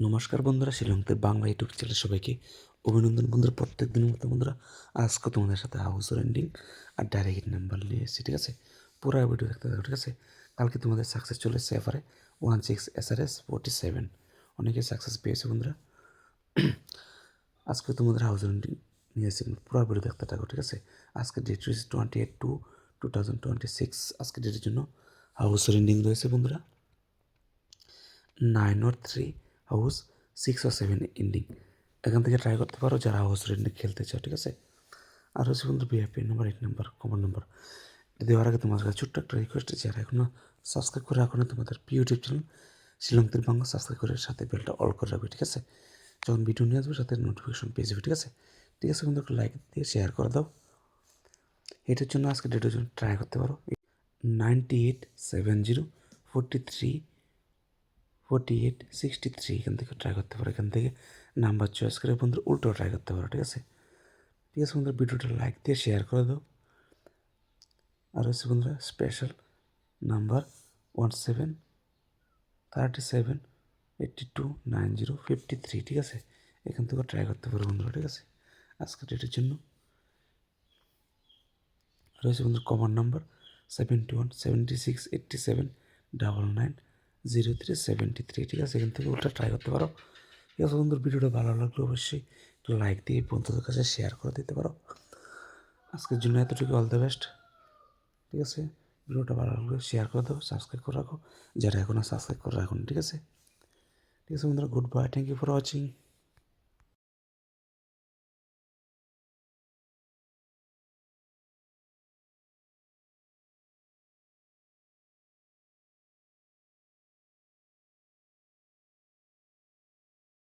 নমস্কার বন্ধুরা, শিলংতে বাংলা ইউটিউব চ্যানেলে সবাইকে অভিনন্দন। বন্ধুরা, প্রত্যেক দিনের মতো বন্ধুরা আজকে তোমাদের সাথে হাউস রেন্ডিং আর ডাইরেক্ট নাম্বার নিয়ে এসেছি। ঠিক আছে, পুরো ভিডিও দেখতে থাকো। ঠিক আছে, কালকে তোমাদের সাকসেস চলে এসেছে এফআরে 16 SRS 47, অনেকে সাকসেস পেয়েছে বন্ধুরা। আজকে তোমাদের হাউস রেন্ডিং নিয়ে এসেছি, পুরো ভিডিও দেখতে থাকো। ঠিক আছে, আজকে ডেট রয়েছে 28/2/2026। আজকে ডেটের জন্য হাউস রেন্ডিং রয়েছে বন্ধুরা 9 or 3 হাউস 6 or 7 এন্ডিং। এখান থেকে ট্রাই করতে পারো যারা হাউস রেন্ডিং খেলতে চাও। ঠিক আছে, আর হচ্ছে বন্ধু VIP number 8 number common number. এটা দেওয়ার আগে তোমার কাছে ছোট্ট একটা রিকোয়েস্ট, যারা এখনো সাবস্ক্রাইব করে রাখো না তোমাদের ইউটিউব চ্যানেল শিলংতের বাংলা, সাবস্ক্রাইব করে সাথে বেলটা অল করে রাখবে। ঠিক আছে, যখন ভিডিও নিয়ে আসবে সাথে নোটিফিকেশন পেয়ে যাবে। ঠিক আছে, ঠিক আছে বন্ধু, একটা লাইক দিয়ে শেয়ার করে দাও। এটার জন্য আজকে ডেটের জন্য ট্রাই করতে পারো 9870434863। এখান থেকে ট্রাই করতে পারো। এখান থেকে নাম্বার চয়েস করে বন্ধুরা উল্টো ট্রাই করতে পারো। ঠিক আছে, ঠিক আছে বন্ধুরা, ভিডিওটা লাইক দিয়ে শেয়ার করে দাও। আর হচ্ছে বন্ধুরা স্পেশাল নাম্বার 1737829053। ঠিক আছে, এখান থেকে ট্রাই করতে পারো বন্ধুরা। ঠিক আছে, আজকের ডেটের জন্য রয়েছে বন্ধুরা কমন নাম্বার 717687990373। ঠিক আছে, এখান থেকে ওটা ট্রাই করতে পারো। ঠিক আছে বন্ধুর, ভিডিওটা ভালো লাগলে অবশ্যই লাইক দিয়ে বন্ধুদের কাছে শেয়ার করে দিতে পারো। আজকের জন্য এতটুকু, অল দ্য বেস্ট। ঠিক আছে, ভিডিওটা ভালো লাগলে শেয়ার করে দাও, সাবস্ক্রাইব করে রাখো যারা এখনও সাবস্ক্রাইব করে রাখুন। ঠিক আছে, ঠিক আছে বন্ধুরা, good bye, thank you for watching.